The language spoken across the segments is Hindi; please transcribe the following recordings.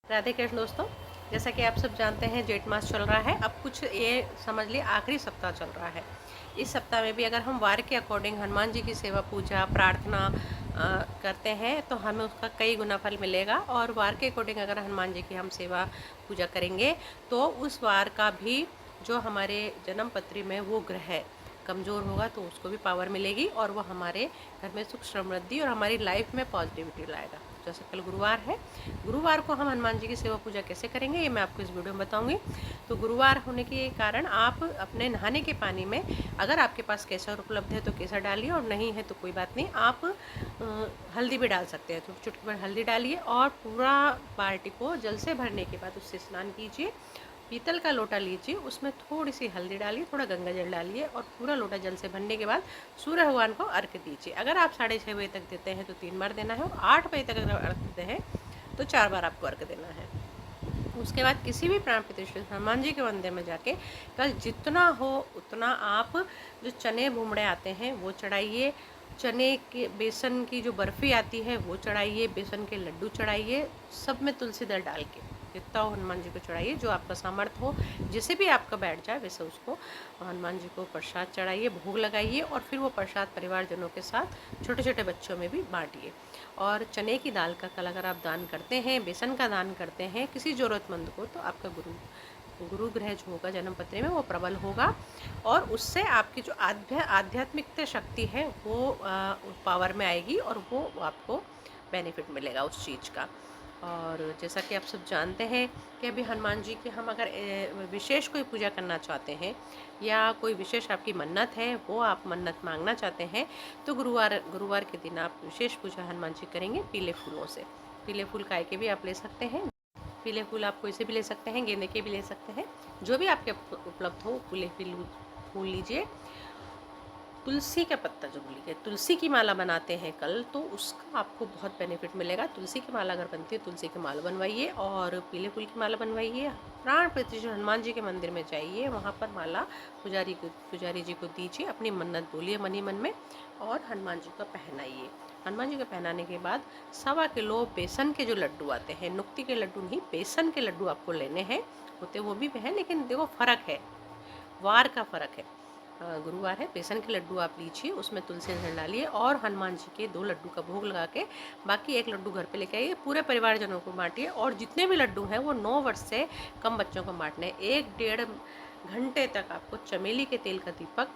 राधे कृष्ण दोस्तों। जैसा कि आप सब जानते हैं जेठ मास चल रहा है। अब कुछ ये समझ लिए आखिरी सप्ताह चल रहा है। इस सप्ताह में भी अगर हम वार के अकॉर्डिंग हनुमान जी की सेवा पूजा प्रार्थना करते हैं तो हमें उसका कई गुना फल मिलेगा। और वार के अकॉर्डिंग अगर हनुमान जी की हम सेवा पूजा करेंगे तो उस वार का भी जो हमारे जन्म पत्री में वो ग्रह कमज़ोर होगा तो उसको भी पावर मिलेगी और वो हमारे घर में सुख समृद्धि और हमारी लाइफ में पॉजिटिविटी लाएगा। जैसे कल गुरुवार है, गुरुवार को हम हनुमान जी की सेवा पूजा कैसे करेंगे ये मैं आपको इस वीडियो में बताऊंगी। तो गुरुवार होने के कारण आप अपने नहाने के पानी में अगर आपके पास केसर उपलब्ध है तो केसर डालिए और नहीं है तो कोई बात नहीं, आप हल्दी भी डाल सकते हैं। तो चुटकी भर हल्दी डालिए और पूरा बाल्टी को जल से भरने के बाद उससे स्नान कीजिए। पीतल का लोटा लीजिए, उसमें थोड़ी सी हल्दी डालिए, थोड़ा गंगा जल डालिए और पूरा लोटा जल से भरने के बाद सूर्य भगवान को अर्घ्य दीजिए। अगर आप 6:30 बजे तक देते हैं तो 3 बार देना है और 8 बजे तक अगर अर्घ्य देते हैं तो 4 बार आपको अर्घ्य देना है। उसके बाद किसी भी प्राण प्रतिष्ठित हनुमान जी के मंदिर में जाके कल जितना हो उतना आप जो चने भूमड़े आते हैं वो चढ़ाइए, चने के बेसन की जो बर्फ़ी आती है वो चढ़ाइए, बेसन के लड्डू चढ़ाइए, सब में तुलसी दल डाल के जितना हो हनुमान जी को चढ़ाइए। जो आपका सामर्थ्य हो, जिसे भी आपका बैठ जाए वैसे उसको हनुमान जी को प्रसाद चढ़ाइए, भोग लगाइए और फिर वो प्रसाद परिवारजनों के साथ छोटे छोटे बच्चों में भी बांटिए। और चने की दाल का कल अगर आप दान करते हैं, बेसन का दान करते हैं किसी ज़रूरतमंद को तो आपका गुरु ग्रह जो होगा जन्म पत्री में वो प्रबल होगा और उससे आपकी जो आध्यात्मिक शक्ति है वो पावर में आएगी और वो आपको बेनिफिट मिलेगा उस चीज़ का। और जैसा कि आप सब जानते हैं कि अभी हनुमान जी की हम अगर विशेष कोई पूजा करना चाहते हैं या कोई विशेष आपकी मन्नत है वो आप मन्नत मांगना चाहते हैं तो गुरुवार के दिन आप विशेष पूजा हनुमान जी करेंगे पीले फूलों से। पीले फूल काय के भी आप ले सकते हैं, पीले फूल आप कोई से भी ले सकते हैं, गेंदे के भी ले सकते हैं, जो भी आपके उपलब्ध हो पीले फूल लीजिए। तुलसी का पत्ता जरूर लीजिए। तुलसी की माला बनाते हैं कल तो उसका आपको बहुत बेनिफिट मिलेगा। तुलसी की माला अगर बनती है तुलसी की माला बनवाइए और पीले फूल की माला बनवाइए। प्राण प्रतिष्ठित हनुमान जी के मंदिर में जाइए, वहाँ पर माला पुजारी जी को दीजिए, अपनी मन्नत बोलिए मनी मन में और हनुमान जी को पहनाइए। हनुमान जी को पहनाने के बाद 1.25 किलो बेसन के जो लड्डू आते हैं, नुक्ति के लड्डू नहीं, बेसन के लड्डू आपको लेने हैं। होते वो भी हैं लेकिन देखो फ़र्क है, वार का फ़र्क है। गुरुवार है, बेसन के लड्डू आप लीजिए, उसमें तुलसी जल डालिए और हनुमान जी के 2 लड्डू का भोग लगा के बाकी 1 लड्डू घर पे लेके आइए। पूरे परिवारजनों को बांटिए और जितने भी लड्डू हैं वो 9 वर्ष से कम बच्चों को बांटने। 1 डेढ़ घंटे तक आपको चमेली के तेल का दीपक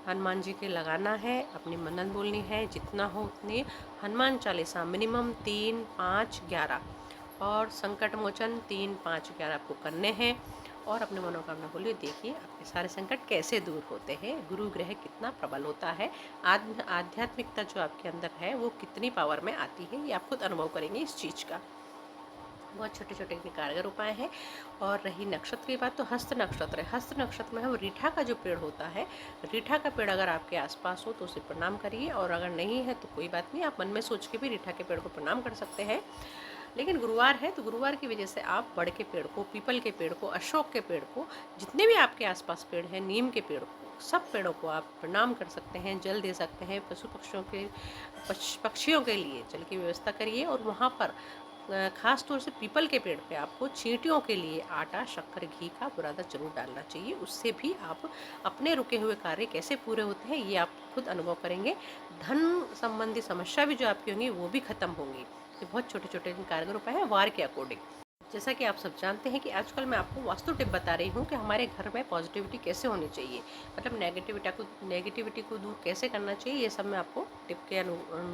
हनुमान जी के लगाना है, अपनी मन्नत बोलनी है, जितना हो उतनी। हनुमान चालीसा मिनिमम 3, 5, 11 और संकट मोचन 3, 5, 11 आपको करने हैं और अपने मनोकामना बोलिए। देखिए आपके सारे संकट कैसे दूर होते हैं, गुरु ग्रह कितना प्रबल होता है, आध्यात्मिकता जो आपके अंदर है वो कितनी पावर में आती है, ये आप खुद अनुभव करेंगे इस चीज़ का। बहुत छोटे छोटे कारगर उपाय हैं। और रही नक्षत्र की बात तो हस्त नक्षत्र है। हस्त नक्षत्र में है वो रीठा का जो पेड़ होता है, रीठा का पेड़ अगर आपके आसपास हो तो उसे प्रणाम करिए और अगर नहीं है तो कोई बात नहीं, आप मन में सोच के भी रीठा के पेड़ को प्रणाम कर सकते हैं। लेकिन गुरुवार है तो गुरुवार की वजह से आप बड़ के पेड़ को, पीपल के पेड़ को, अशोक के पेड़ को, जितने भी आपके आसपास पेड़ हैं, नीम के पेड़ को, सब पेड़ों को आप प्रणाम कर सकते हैं, जल दे सकते हैं। पशु पक्षियों के लिए जल की व्यवस्था करिए और वहाँ पर खास तौर से पीपल के पेड़ पे आपको चींटियों के लिए आटा, शक्कर, घी का बुरादा जरूर डालना चाहिए। उससे भी आप अपने रुके हुए कार्य कैसे पूरे होते हैं ये आप खुद अनुभव करेंगे। धन संबंधी समस्या भी जो आपकी होंगी वो भी खत्म होंगी। ये बहुत छोटे छोटे कारगर उपाय हैं वार के अकॉर्डिंग। जैसा कि आप सब जानते हैं कि आजकल मैं आपको वास्तु टिप बता रही हूँ कि हमारे घर में पॉजिटिविटी कैसे होनी चाहिए, मतलब नेगेटिविटी को दूर कैसे करना चाहिए, ये सब मैं आपको टिप के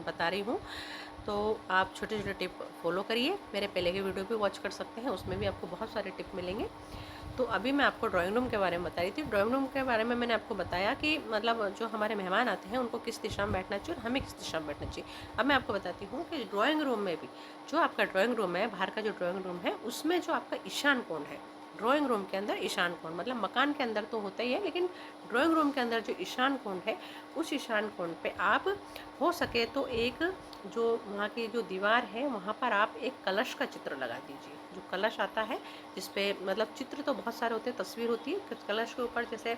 बता रही हूँ। तो आप छोटे छोटे टिप फॉलो करिए। मेरे पहले के वीडियो भी वॉच कर सकते हैं, उसमें भी आपको बहुत सारे टिप मिलेंगे। तो अभी मैं आपको ड्राइंग रूम के बारे में बता रही थी। ड्राइंग रूम के बारे में मैंने आपको बताया कि मतलब जो हमारे मेहमान आते हैं उनको किस दिशा में बैठना चाहिए और हमें किस दिशा में बैठना चाहिए। अब मैं आपको बताती हूँ कि ड्राइंग रूम में भी जो आपका ड्राइंग रूम है, बाहर का जो ड्राइंग रूम है उसमें जो आपका ईशान कोण है, ड्राइंग रूम के अंदर ईशान कोण, मतलब मकान के अंदर तो होता ही है लेकिन ड्राइंग रूम के अंदर जो ईशान कोण है उस ईशान कोण पे आप हो सके तो एक जो वहाँ की जो दीवार है वहाँ पर आप एक कलश का चित्र लगा दीजिए। जो कलश आता है जिसपे मतलब चित्र तो बहुत सारे होते हैं, तस्वीर होती है, कलश के ऊपर जैसे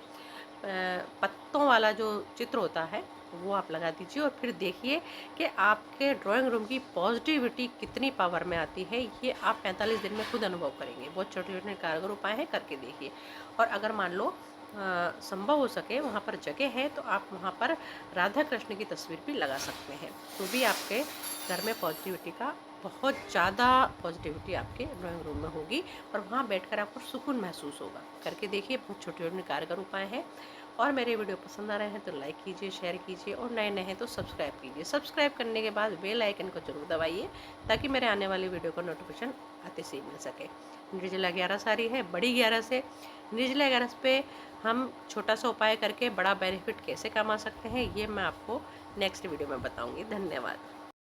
पत्तों वाला जो चित्र होता है वो आप लगा दीजिए और फिर देखिए कि आपके ड्राइंग रूम की पॉजिटिविटी कितनी पावर में आती है। ये आप 45 दिन में खुद अनुभव करेंगे। बहुत छोटे-छोटे कारगर उपाय हैं, करके देखिए। और अगर मान लो संभव हो सके वहाँ पर जगह है तो आप वहाँ पर राधा कृष्ण की तस्वीर भी लगा सकते हैं, तो भी आपके घर में पॉजिटिविटी का बहुत ज़्यादा पॉजिटिविटी आपके ड्राइंग रूम में होगी और वहाँ बैठकर आपको सुकून महसूस होगा। करके देखिए, बहुत छोटे-छोटे कारगर उपाय हैं। और मेरे वीडियो पसंद आ रहे हैं तो लाइक कीजिए, शेयर कीजिए और नए हैं तो सब्सक्राइब कीजिए। सब्सक्राइब करने के बाद बेल आइकन को जरूर दबाइए ताकि मेरे आने वाली वीडियो का नोटिफिकेशन आते से ही मिल सके। निर्जला 11 आ रही है, बड़ी 11 से। निर्जला 11 पे हम छोटा सा उपाय करके बड़ा बेनिफिट कैसे कमा सकते हैं, ये मैं आपको नेक्स्ट वीडियो में बताऊंगी। धन्यवाद।